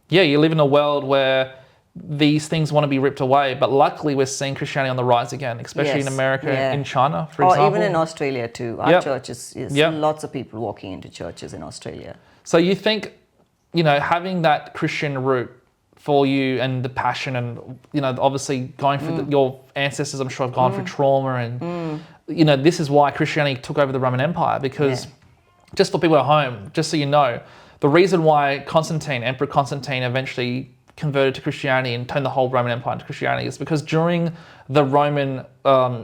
you live in a world where these things want to be ripped away, but luckily we're seeing Christianity on the rise again, especially in America, in China, for example. Or even in Australia too. Our churches, lots of people walking into churches in Australia. So you think, having that Christian root for you and the passion and, you know, obviously going through your ancestors, I'm sure, have gone through trauma and, you know, this is why Christianity took over the Roman Empire because just for people at home, just so you know, the reason why Emperor Constantine eventually converted to Christianity and turned the whole Roman Empire into Christianity is because during the Roman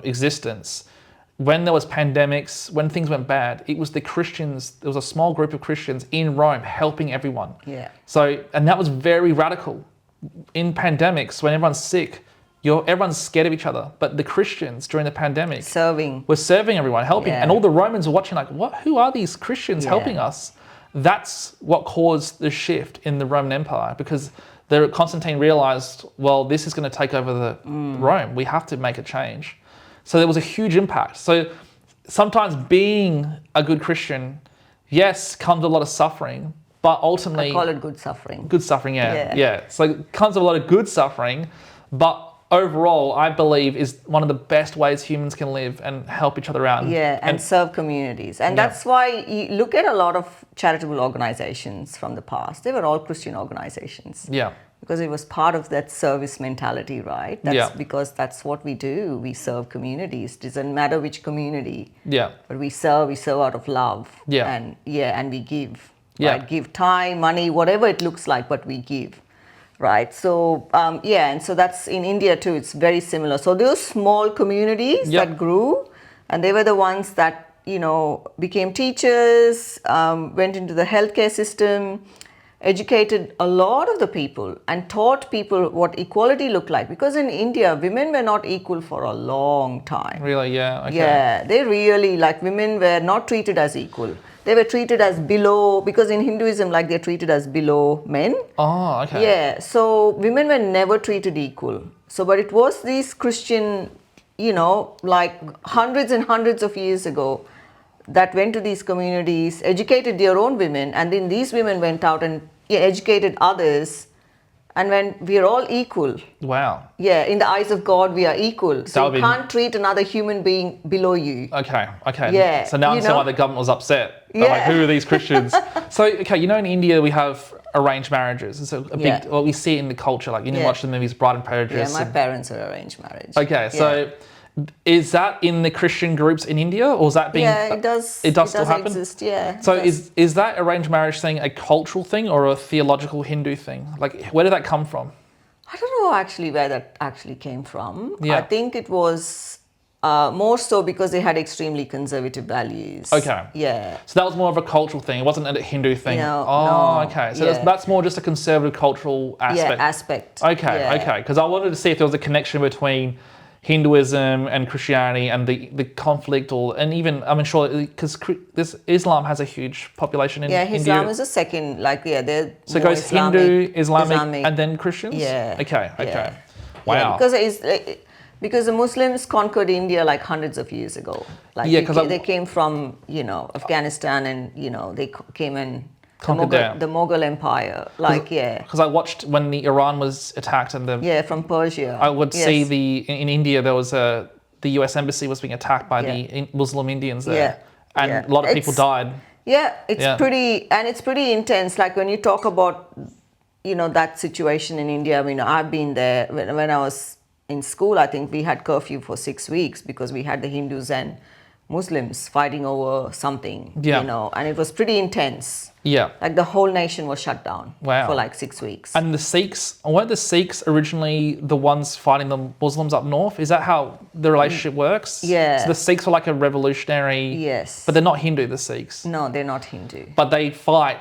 existence, when there was pandemics, when things went bad, it was the Christians, there was a small group of Christians in Rome helping everyone. Yeah. So, and that was very radical. In pandemics, when everyone's sick, everyone's scared of each other. But the Christians during the pandemic were serving everyone, helping. And all the Romans were watching like, what? Who are these Christians helping us? That's what caused the shift in the Roman Empire because Constantine realized, well, this is going to take over the Rome. We have to make a change. So there was a huge impact. So sometimes being a good Christian, yes, comes with a lot of suffering, but ultimately... I call it good suffering. Good suffering, yeah. So it comes with a lot of good suffering, but overall, I believe is one of the best ways humans can live and help each other out. And serve communities. And that's why you look at a lot of charitable organizations from the past. They were all Christian organizations. Yeah. Because it was part of that service mentality, right? That's because that's what we do. We serve communities. It doesn't matter which community. Yeah. But we serve out of love. Yeah. And we give. Yeah. Right? Give time, money, whatever it looks like, but we give. Right. So, and so that's in India too. It's very similar. So those small communities that grew, and they were the ones that, you know, became teachers, went into the healthcare system, educated a lot of the people and taught people what equality looked like. Because in India, women were not equal for a long time. Really? Yeah. Okay. Yeah. They really, like, women were not treated as equal. They were treated as below, because in Hinduism, like, they're treated as below men. Oh, okay. Yeah, so women were never treated equal. So, but it was these Christian, you know, like hundreds and hundreds of years ago that went to these communities, educated their own women, and then these women went out and educated others. And when we're all equal. Wow. Yeah, in the eyes of God, we are equal. So you can't treat another human being below you. Okay. Yeah. So now I understand why the government was upset. They're like, who are these Christians? So, okay, you know, in India, we have arranged marriages. It's a big, well, we see it in the culture. Like, you know, watch the movies Bride and Prejudice. Yeah, my parents are arranged marriage. Okay, so is that in the Christian groups in India, or is that being... Yeah, it does. It does still happen? Exist, yeah. So is that arranged marriage thing a cultural thing or a theological Hindu thing? Like, where did that come from? I don't know actually where that actually came from. Yeah. I think it was more so because they had extremely conservative values. Okay. Yeah. So that was more of a cultural thing. It wasn't a Hindu thing. No, okay. So that's more just a conservative cultural aspect. Yeah, aspect. Okay. Because I wanted to see if there was a connection between Hinduism and Christianity and the conflict, and even, I'm sure, because Islam has a huge population in India. Yeah, Islam is a second, they're so it goes Hindu, Islamic, and then Christians? Yeah. Okay. Yeah. Wow. Yeah, because the Muslims conquered India like hundreds of years ago. Like they came from, you know, Afghanistan, and, you know, they came and conquered the Mughal Empire. Because I watched when the Iran was attacked and from Persia. I would see in India there was the US embassy was being attacked by the Muslim Indians there, and a lot of people died. Yeah, it's pretty intense. Like when you talk about, you know, that situation in India. I mean, I've been there when I was in school. I think we had curfew for 6 weeks because we had the Hindus and Muslims fighting over something, you know, and it was pretty intense. Yeah. Like the whole nation was shut down for like 6 weeks. And the Sikhs, weren't the Sikhs originally the ones fighting the Muslims up north? Is that how the relationship works? Yeah. So the Sikhs were like a revolutionary... Yes. But they're not Hindu, the Sikhs. No, they're not Hindu. But they fight.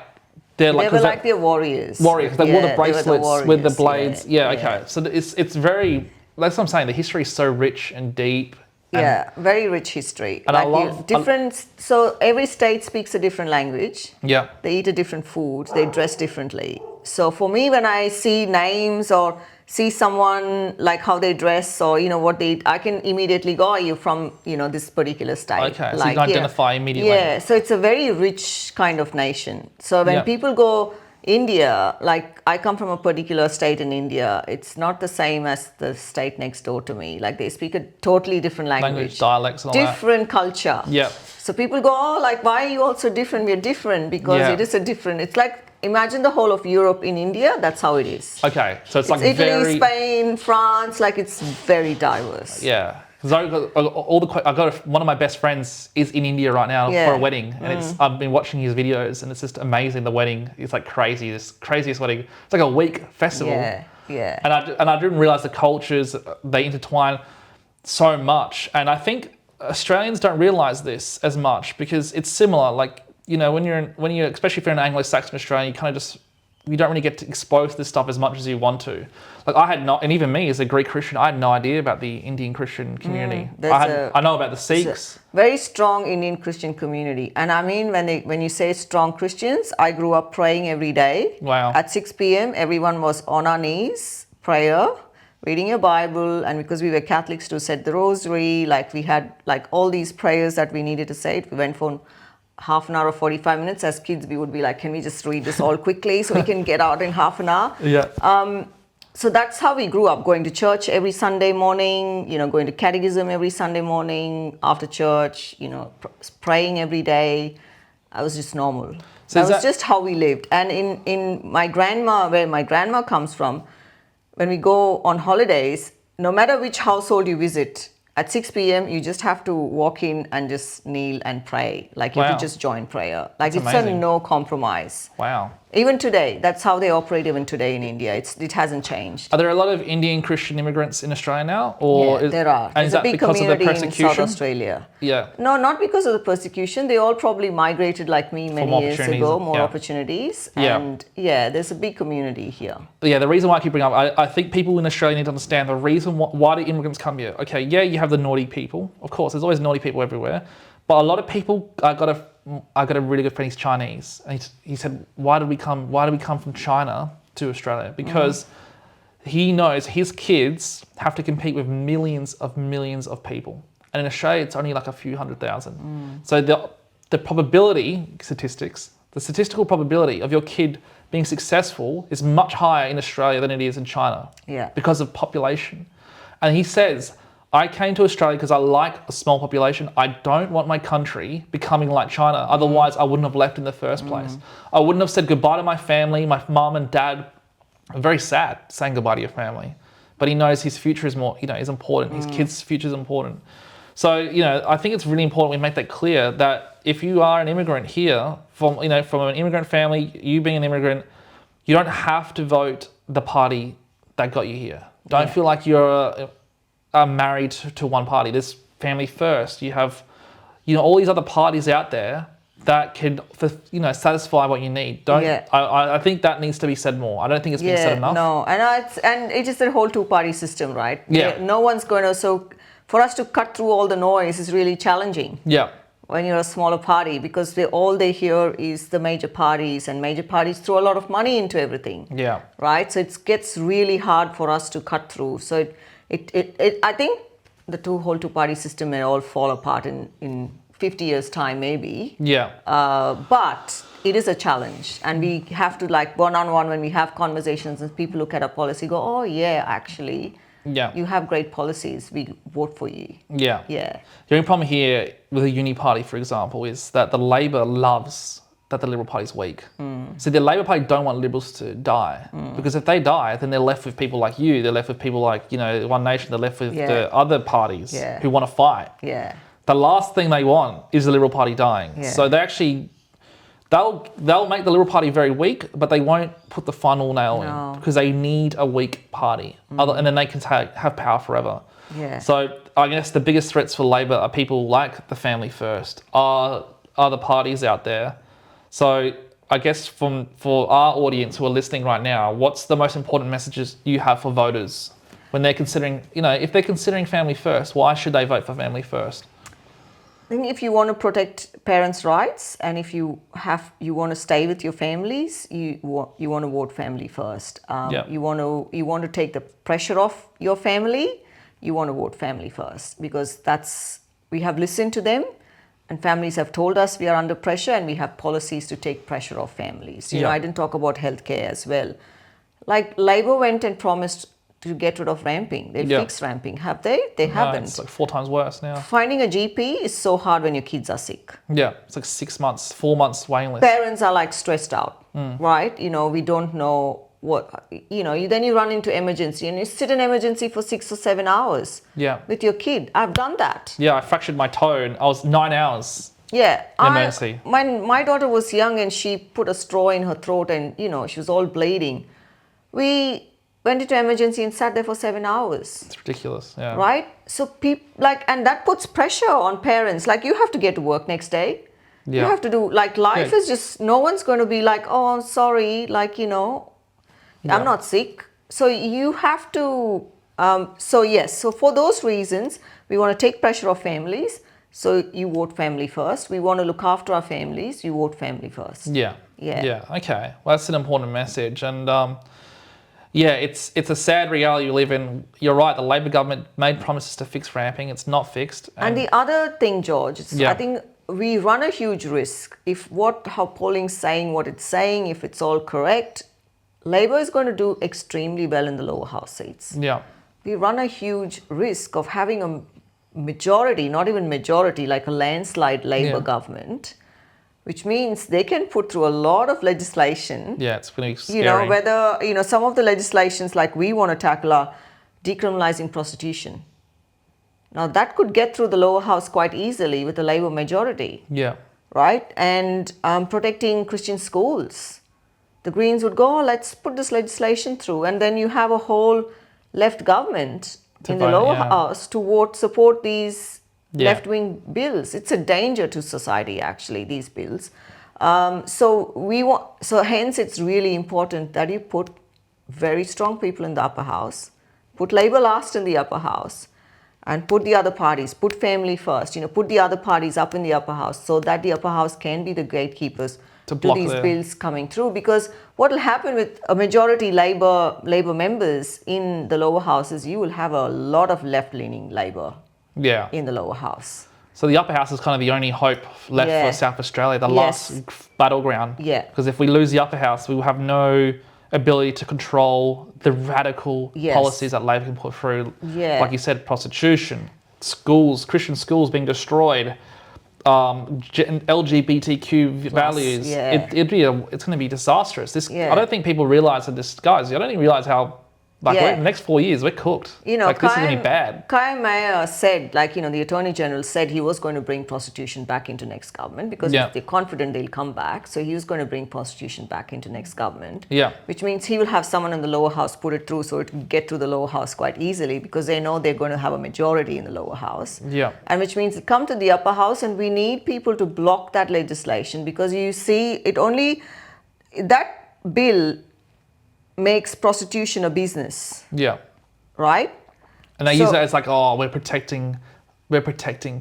They're like they're warriors. Warriors. They wore the bracelets with the blades. Yeah, okay. So it's very... That's what I'm saying. The history is so rich and deep. Very rich history. And like so every state speaks a different language. Yeah. They eat a different food. They dress differently. So for me, when I see names or see someone, like how they dress or, you know, what they eat, I can immediately go, you're from, you know, this particular state. Okay, so you can identify immediately. Yeah, so it's a very rich kind of nation. So when people go... India, like I come from a particular state in India, it's not the same as the state next door to me. Like they speak a totally different language. Dialects and all different culture. Yeah. So people go, oh, like, why are you also different? We're different because it is a different, it's like imagine the whole of Europe in India. That's how it is. Okay, so it's like Italy, very Spain, France. Like it's very diverse. yeah. Because one of my best friends is in India right now for a wedding, and I've been watching his videos, and it's just amazing. The wedding is like crazy, this craziest wedding. It's like a week festival. Yeah. And I didn't realize the cultures, they intertwine so much, and I think Australians don't realize this as much because it's similar. Like, you know, when you're especially if you're in Anglo-Saxon Australia, you don't really get to expose this stuff as much as you want to. Like and even me as a Greek Christian, I had no idea about the Indian Christian community. I know about the Sikhs. Very strong Indian Christian community. And I mean, when you say strong Christians, I grew up praying every day. Wow. At 6 p.m., everyone was on our knees, prayer, reading a Bible. And because we were Catholics, to said the rosary, like we had like all these prayers that we needed to say. We went for half an hour or 45 minutes. As kids, we would be like, can we just read this all quickly so we can get out in half an hour? Yeah. So that's how we grew up, going to church every Sunday morning, you know, going to catechism every Sunday morning after church, you know, praying every day. I was just normal. So that was just how we lived. And in my grandma, where my grandma comes from, when we go on holidays, no matter which household you visit, at 6 p.m., you just have to walk in and just kneel and pray. Like you have to just join prayer. Like it's a no compromise. Wow. Even today, that's how they operate even today in India. It hasn't changed. Are there a lot of Indian Christian immigrants in Australia now? Or there are. And is that because of the persecution? In South Australia. Yeah. No, not because of the persecution. They all probably migrated like me many years ago, more opportunities. And there's a big community here. Yeah, the reason why I keep bringing up, I think people in Australia need to understand the reason why do immigrants come here. Okay, yeah, you have the naughty people. Of course, there's always naughty people everywhere. But a lot of people, I got a really good friend, he's Chinese. And he said, why did we come from China to Australia? Because he knows his kids have to compete with millions of people. And in Australia, it's only like a few 100,000. So the probability, the statistical probability of your kid being successful is much higher in Australia than it is in China. Yeah. Because of population. And he says, I came to Australia because I like a small population. I don't want my country becoming like China. Otherwise, I wouldn't have left in the first place. I wouldn't have said goodbye to my family, my mum and dad. I'm very sad saying goodbye to your family. But he knows his future is is important. His kids' future is important. So, I think it's really important we make that clear that if you are an immigrant here, from an immigrant family, you being an immigrant, you don't have to vote the party that got you here. Don't feel like you're married to one party. There's family first. You have, all these other parties out there that can, satisfy what you need. I think that needs to be said more. I don't think it's been said enough. No, and it is a whole two-party system, right? Yeah. No one's going to. So for us to cut through all the noise is really challenging. Yeah. When you're a smaller party, because all they hear is the major parties, and major parties throw a lot of money into everything. Yeah. Right. So it gets really hard for us to cut through. So I think the whole two-party system may all fall apart in 50 years' time, maybe. Yeah. But it is a challenge, and we have to, like, one-on-one, when we have conversations and people look at our policy, go, oh yeah, actually, you have great policies. We vote for you. Yeah. Yeah. The only problem here with the uni party, for example, is that the Labor loves that the Liberal Party's weak. So the Labor Party don't want Liberals to die, because if they die, then they're left with people like you. They're left with people like, One Nation. They're left with the other parties who want to fight. Yeah. The last thing they want is the Liberal Party dying. Yeah. So they'll make the Liberal Party very weak, but they won't put the final nail in, because they need a weak party, and then they can have power forever. Yeah. So I guess the biggest threats for Labor are people like the Family First, are the parties out there. So I guess for our audience who are listening right now, what's the most important messages you have for voters when they're considering, if they're considering Family First, why should they vote for Family First? I think if you want to protect parents' rights, and if you want to stay with your families, you want to vote Family First. You want to take the pressure off your family, you want to vote Family First, because we have listened to them, and families have told us we are under pressure, and we have policies to take pressure off families. I didn't talk about healthcare as well. Like, Labor went and promised to get rid of ramping. They'll Yeah. fix ramping. Have they? They No, haven't. it's like 4 times worse now. Finding a GP is so hard when your kids are sick. Yeah, it's like 6 months, 4 months waiting list. Parents are like stressed out, right? We don't know what, then you run into emergency and you sit in emergency for 6 or 7 hours Yeah. with your kid. I've done that. Yeah, I fractured my toe and I was 9 hours. Yeah. Emergency. My daughter was young and she put a straw in her throat and, she was all bleeding. We went into emergency and sat there for 7 hours. It's ridiculous. Yeah. Right? So people and that puts pressure on parents. Like, you have to get to work next day. Yeah. You have to do, life Yeah. is just, no one's going to be like, oh, I'm sorry, I'm not sick. So you have to, so for those reasons, we want to take pressure off families. So you vote family first. We want to look after our families. You vote family first. Yeah. Yeah. Yeah. Okay. Well, that's an important message. And it's a sad reality we live in. You're right. The Labor government made promises to fix ramping. It's not fixed. And the other thing, George, Yeah. I think we run a huge risk if how polling's saying what it's saying, if it's all correct. Labor is going to do extremely well in the lower house seats. Yeah. We run a huge risk of having a majority, not even majority, like a landslide Labor Yeah. government, which means they can put through a lot of legislation. Yeah. It's going to be scary. Whether, some of the legislations like we want to tackle are decriminalizing prostitution. Now that could get through the lower house quite easily with a Labor majority, Yeah. right? And protecting Christian schools. The Greens would go, oh, let's put this legislation through. And then you have a whole left government in the vote, lower yeah. house to support these Yeah. left-wing bills. It's a danger to society, actually, these bills. So hence it's really important that you put very strong people in the upper house, put Labor last in the upper house, and put the other parties, put family first, put the other parties up in the upper house so that the upper house can be the gatekeepers to block these the- bills coming through. Because what will happen with a majority Labor members in the lower house is you will have a lot of left-leaning Labor Yeah. in the lower house. So the upper house is kind of the only hope left Yeah. for South Australia, the Yes. last battleground. Yeah. Because if we lose the upper house, we will have no ability to control the radical Yes. policies that Labor can put through. Yeah. Like you said, prostitution, schools, Christian schools being destroyed, LGBTQ values. yeah. It's going to be disastrous. Yeah. I don't think people realise that this, guys, I don't even realise how, Yeah. in the next 4 years, we're cooked. This is going to be bad. Kai Mayer said, the Attorney General said he was going to bring prostitution back into next government because Yeah. they're confident they'll come back. So he was going to bring prostitution back into next government. Yeah. Which means he will have someone in the lower house put it through so it can get through the lower house quite easily because they know they're going to have a majority in the lower house. Yeah. And which means it come to the upper house and we need people to block that legislation because you see that bill makes prostitution a business, Yeah. right? And they So- use that as like, oh, we're protecting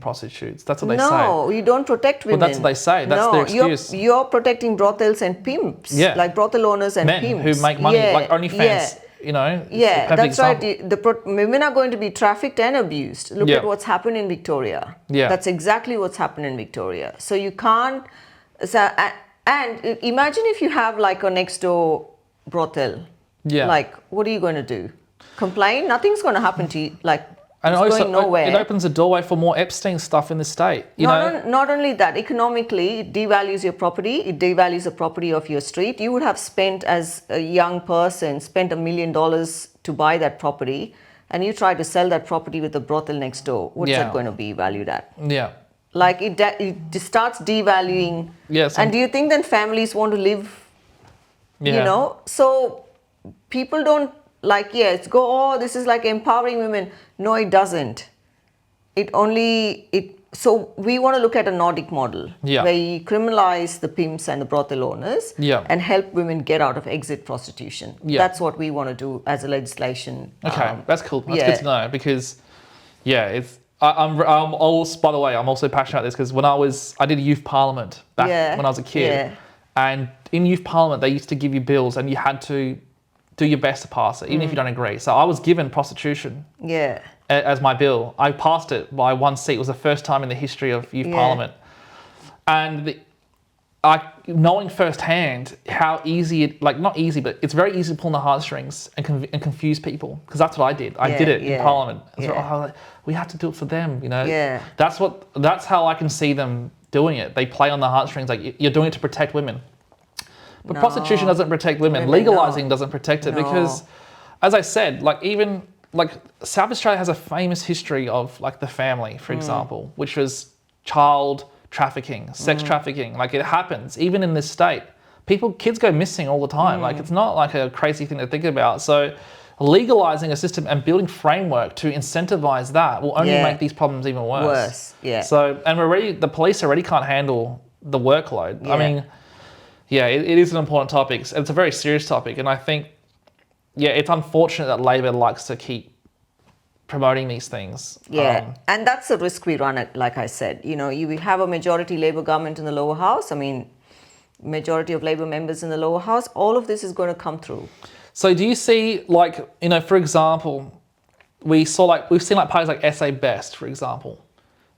prostitutes. That's what they say. No, you don't protect women. that's what they say. That's their excuse. You're protecting brothels and pimps. Yeah. Like brothel owners and Men pimps. who make money, Yeah, like OnlyFans, Yeah, it's a perfect that's right. example. Women are going to be trafficked and abused. Look Yeah. at what's happened in Victoria. Yeah. That's exactly what's happened in Victoria. So you can't... and imagine if you have like a next door brothel. Yeah. Like, what are you going to do? Complain? Nothing's going to happen to you. Like, And it's also, going nowhere. it opens a doorway for more Epstein stuff in the state. Not only that, economically, it devalues your property. It devalues the property of your street. You would have spent, as a young person, spent $1 million to buy that property, and you try to sell that property with a brothel next door. What's Yeah. that going to be valued at? Yeah. Like, it just starts devaluing. Yes. And do you think then families want to live, Yeah. So people don't this is like empowering women. No, it doesn't. So we want to look at a Nordic model Yeah. where you criminalize the pimps and the brothel owners Yeah. and help women get out of exit prostitution. Yeah. That's what we want to do as a legislation. Okay, that's cool. That's yeah. good to know because, I'm also, by the way, I'm also passionate about this because I did a youth parliament back when I was a kid. Yeah. And in youth parliament, they used to give you bills and you had to do your best to pass it, even if you don't agree. So I was given prostitution Yeah. as my bill. I passed it by one seat. It was the first time in the history of youth Yeah. parliament. And knowing firsthand how easy it, like not easy, but it's very easy to pull on the heartstrings and confuse people, because that's what I did. I did it in Parliament. We have to do it for them, you know. Yeah. That's how I can see them doing it. They play on the heartstrings, like you're doing it to protect women. But prostitution doesn't protect women. Legalizing doesn't protect it because, as I said, like even like South Australia has a famous history of like the family, for example, which was child trafficking, sex trafficking. Like it happens even in this state. Kids go missing all the time. Like it's not like a crazy thing to think about. So legalizing a system and building framework to incentivize that will only make these problems even worse. So, and the police already can't handle the workload. I mean, it is an important topic. It's a very serious topic. And I think, it's unfortunate that Labor likes to keep promoting these things. And that's the risk we run at, like I said. You know, we have a majority Labor government in the lower house. I mean, majority of Labor members in the lower house. All of this is going to come through. So do you see, like, you know, for example, we've seen like parties like SA Best, for example.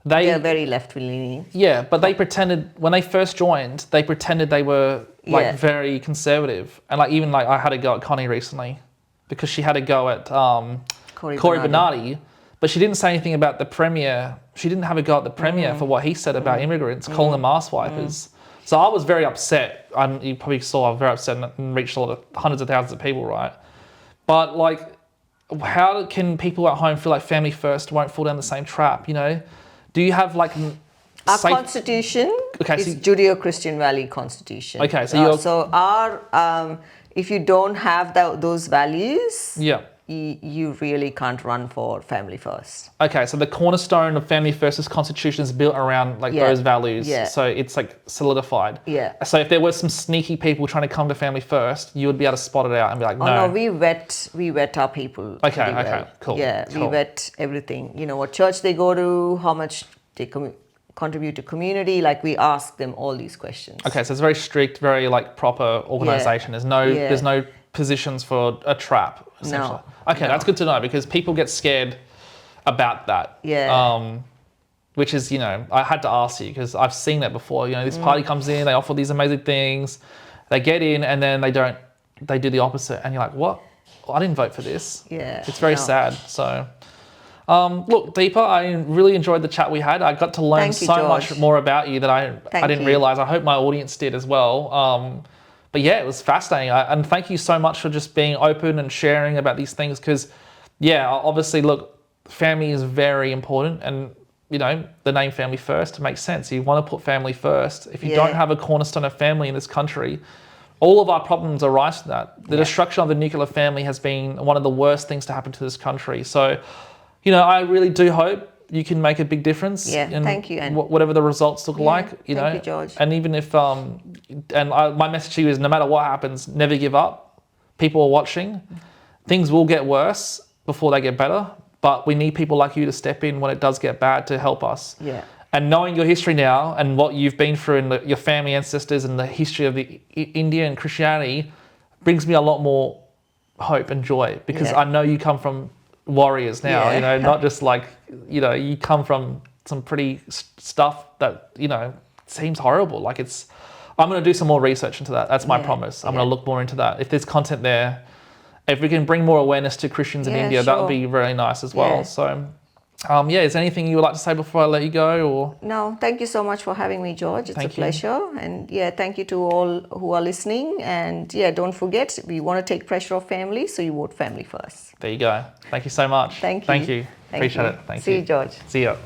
They're very left-leaning. Yeah, but they pretended, when they first joined, they pretended they were like very conservative. And like even like I had a go at Connie recently because she had a go at Corey Bernardi, but she didn't say anything about the Premier. She didn't have a go at the Premier for what he said about immigrants, calling them ass wipers. So I was very upset. You probably saw I was very upset and reached a lot of hundreds of thousands of people, right? But like, how can people at home feel like family first won't fall down the same trap, you know? Do you have like... Our constitution is Judeo-Christian value constitution. Okay, so so our if you don't have those values, you really can't run for family first. Okay, so the cornerstone of family first's constitution is built around like those values. So it's like solidified. So if there were some sneaky people trying to come to family first, you would be able to spot it out and be like, no. Oh no, we vet our people. Okay, cool. We vet everything. You know, what church they go to, how much they contribute to community. Like we ask them all these questions. Okay, so it's very strict, very like proper organisation. There's no positions for a trap. Essentially. Okay, that's good to know because people get scared about that. Which is, you know, I had to ask you because I've seen that before. You know, this party comes in, they offer these amazing things, they get in, and then they do the opposite, and you're like, what? Well, I didn't vote for this. It's very sad. So, look, Deepa, I really enjoyed the chat we had. I got to learn so much more about you that I didn't realise. I hope my audience did as well. But yeah, it was fascinating. And thank you so much for just being open and sharing about these things because, obviously, look, family is very important. And, you know, the name Family First makes sense. You want to put family first. If you don't have a cornerstone of family in this country, all of our problems arise from that. The destruction of the nuclear family has been one of the worst things to happen to this country. So, you know, I really do hope you can make a big difference. Thank you. And whatever the results look like, you know. Thank you, George. And even if, my message to you is no matter what happens, never give up. People are watching. Things will get worse before they get better. But we need people like you to step in when it does get bad to help us. And knowing your history now and what you've been through and your family ancestors and the history of the India and Christianity brings me a lot more hope and joy because I know you come from warriors now, you know, not just like, you know, you come from some pretty stuff that, you know, seems horrible. Like I'm going to do some more research into that. That's my promise. I'm going to look more into that. If there's content there, if we can bring more awareness to Christians in India, that would be really nice as well. So, is there anything you would like to say before I let you go? Or no, thank you so much for having me, George. It's a pleasure. And thank you to all who are listening. And don't forget, we want to take pressure off family, so you vote family first. There you go. Thank you so much. Thank you. Thank you. Appreciate it. Thank you. See you, George. See ya.